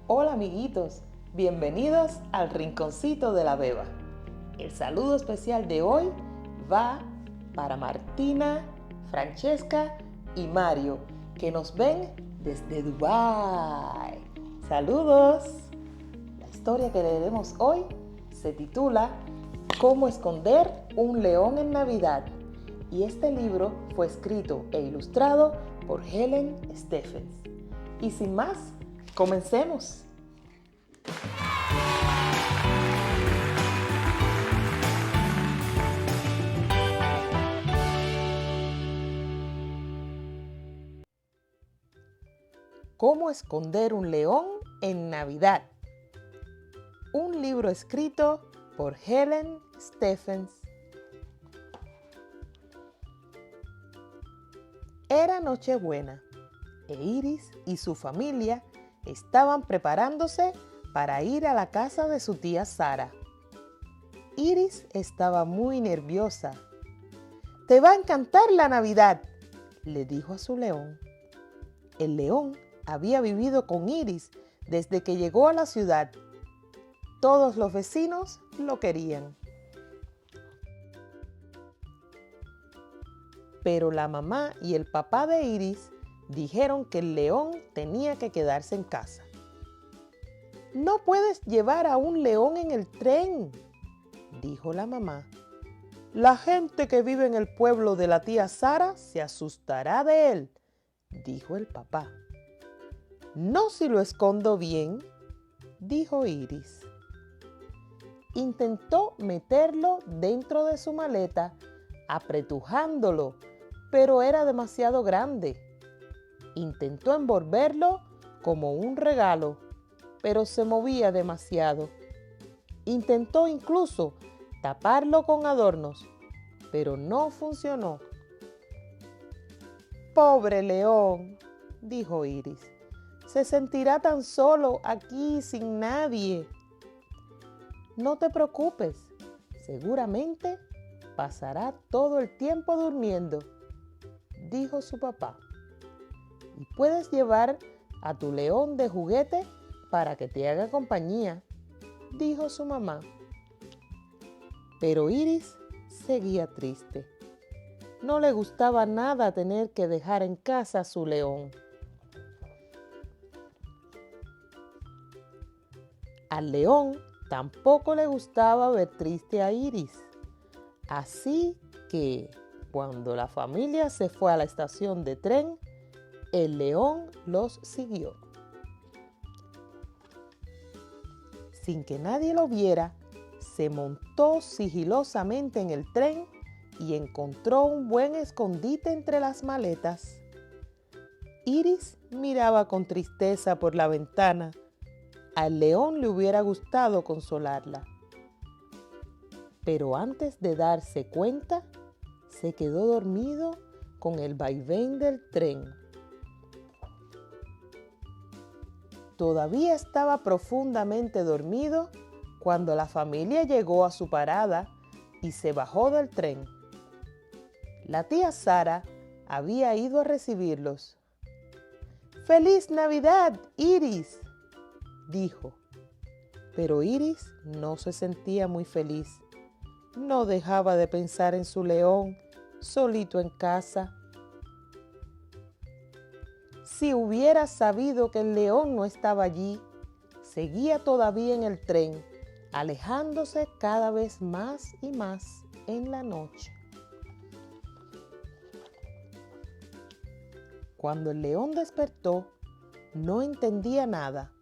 Hola amiguitos, bienvenidos al Rinconcito de la Beba. El saludo especial de hoy va para Martina, Francesca y Mario, que nos ven desde Dubái. ¡Saludos! La historia que leeremos hoy se titula ¿Cómo esconder un león en Navidad? Y este libro fue escrito e ilustrado por Helen Stephens. Y sin más, comencemos. ¿Cómo esconder un león en Navidad? Un libro escrito por Helen Stephens. Era Nochebuena e Iris y su familia estaban preparándose para ir a la casa de su tía Sara. Iris estaba muy nerviosa. «Te va a encantar la Navidad», le dijo a su león. El león había vivido con Iris desde que llegó a la ciudad. Todos los vecinos lo querían. Pero la mamá y el papá de Iris dijeron que el león tenía que quedarse en casa. «No puedes llevar a un león en el tren», dijo la mamá. «La gente que vive en el pueblo de la tía Sara se asustará de él», dijo el papá. «No si lo escondo bien», dijo Iris. Intentó meterlo dentro de su maleta, apretujándolo, pero era demasiado grande. Intentó envolverlo como un regalo, pero se movía demasiado. Intentó incluso taparlo con adornos, pero no funcionó. «Pobre león», dijo Iris, «se sentirá tan solo aquí sin nadie». «No te preocupes, seguramente pasará todo el tiempo durmiendo», dijo su papá. «Y puedes llevar a tu león de juguete para que te haga compañía», dijo su mamá. Pero Iris seguía triste. No le gustaba nada tener que dejar en casa a su león. Al león tampoco le gustaba ver triste a Iris. Así que, cuando la familia se fue a la estación de tren, el león los siguió. Sin que nadie lo viera, se montó sigilosamente en el tren y encontró un buen escondite entre las maletas. Iris miraba con tristeza por la ventana. Al león le hubiera gustado consolarla. Pero antes de darse cuenta, se quedó dormido con el vaivén del tren. Todavía estaba profundamente dormido cuando la familia llegó a su parada y se bajó del tren. La tía Sara había ido a recibirlos. «¡Feliz Navidad, Iris!», dijo. Pero Iris no se sentía muy feliz. No dejaba de pensar en su león, solito en casa. Si hubiera sabido que el león no estaba allí, seguía todavía en el tren, alejándose cada vez más y más en la noche. Cuando el león despertó, no entendía nada.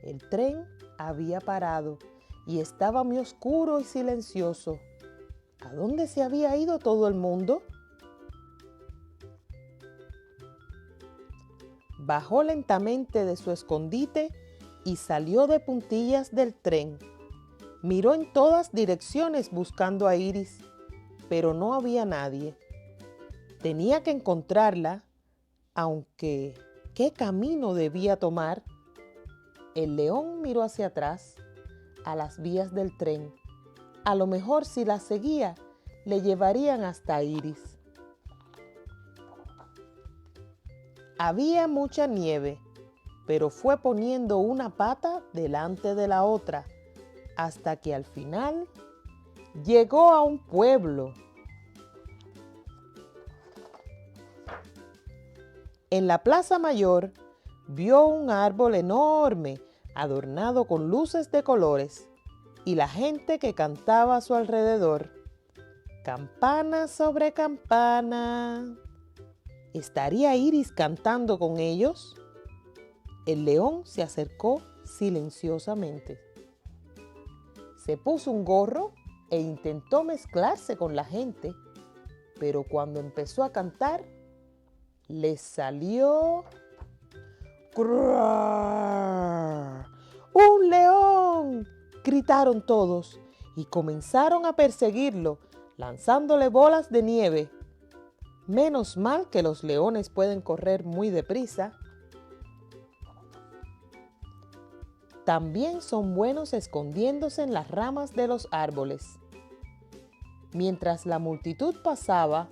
El tren había parado y estaba muy oscuro y silencioso. ¿A dónde se había ido todo el mundo? Bajó lentamente de su escondite y salió de puntillas del tren. Miró en todas direcciones buscando a Iris, pero no había nadie. Tenía que encontrarla, aunque ¿qué camino debía tomar? El león miró hacia atrás, a las vías del tren. A lo mejor si la seguía, le llevarían hasta Iris. Había mucha nieve, pero fue poniendo una pata delante de la otra, hasta que al final llegó a un pueblo. En la plaza mayor vio un árbol enorme, adornado con luces de colores, y la gente que cantaba a su alrededor. Campana sobre campana. ¿Estaría Iris cantando con ellos? El león se acercó silenciosamente. Se puso un gorro e intentó mezclarse con la gente, pero cuando empezó a cantar, le salió ¡Crrrr! ¡Un león!, gritaron todos y comenzaron a perseguirlo, lanzándole bolas de nieve. Menos mal que los leones pueden correr muy deprisa. También son buenos escondiéndose en las ramas de los árboles. Mientras la multitud pasaba,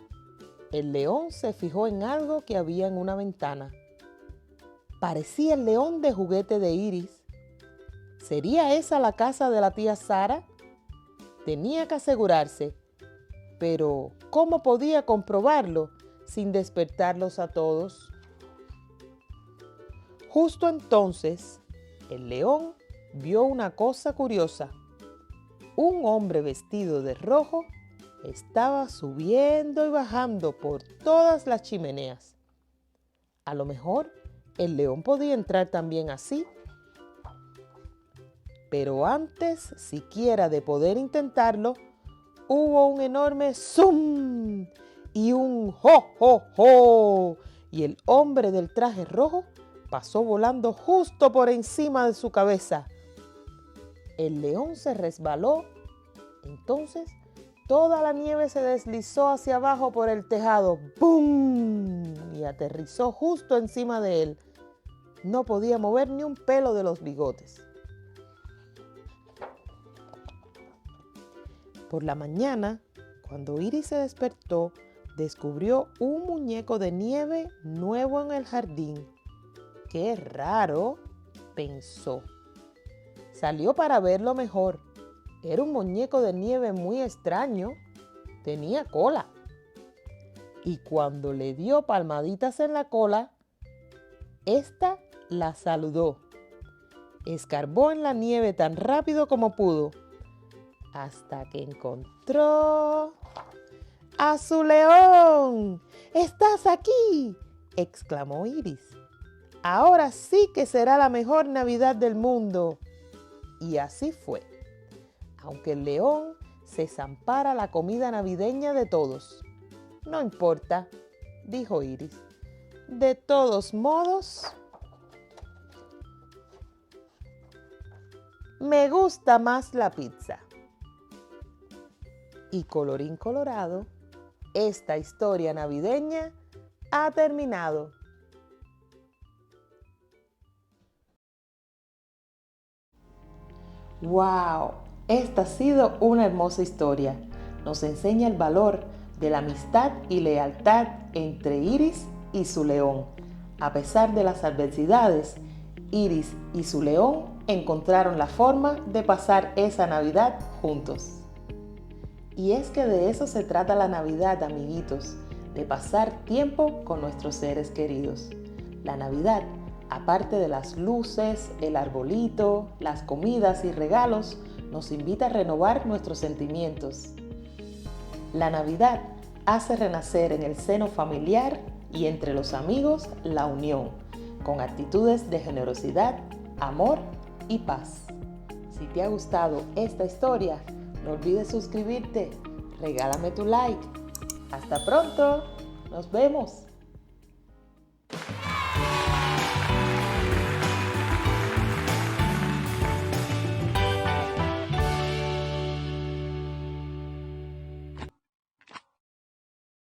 el león se fijó en algo que había en una ventana. Parecía el león de juguete de Iris. ¿Sería esa la casa de la tía Sara? Tenía que asegurarse, pero ¿cómo podía comprobarlo sin despertarlos a todos? Justo entonces, el león vio una cosa curiosa. Un hombre vestido de rojo estaba subiendo y bajando por todas las chimeneas. A lo mejor el león podía entrar también así. Pero antes siquiera de poder intentarlo, hubo un enorme ¡zum! Y un ¡jo, jo, jo! Y el hombre del traje rojo pasó volando justo por encima de su cabeza. El león se resbaló. Entonces toda la nieve se deslizó hacia abajo por el tejado. ¡Bum! Y aterrizó justo encima de él. No podía mover ni un pelo de los bigotes. Por la mañana, cuando Iris se despertó, descubrió un muñeco de nieve nuevo en el jardín. ¡Qué raro!, pensó. Salió para verlo mejor. Era un muñeco de nieve muy extraño. Tenía cola. Y cuando le dio palmaditas en la cola, ésta la saludó. Escarbó en la nieve tan rápido como pudo, hasta que encontró a su león. ¡Estás aquí!, exclamó Iris. Ahora sí que será la mejor Navidad del mundo. Y así fue. Aunque el león se zampara la comida navideña de todos. No importa, dijo Iris. De todos modos, me gusta más la pizza. Y colorín colorado, esta historia navideña ha terminado. ¡Wow! Esta ha sido una hermosa historia. Nos enseña el valor de la amistad y lealtad entre Iris y su león. A pesar de las adversidades, Iris y su león encontraron la forma de pasar esa Navidad juntos. Y es que de eso se trata la Navidad, amiguitos, de pasar tiempo con nuestros seres queridos. La Navidad, aparte de las luces, el arbolito, las comidas y regalos, nos invita a renovar nuestros sentimientos. La Navidad hace renacer en el seno familiar y entre los amigos la unión, con actitudes de generosidad, amor y paz. Si te ha gustado esta historia, no olvides suscribirte, regálame tu like. Hasta pronto, nos vemos.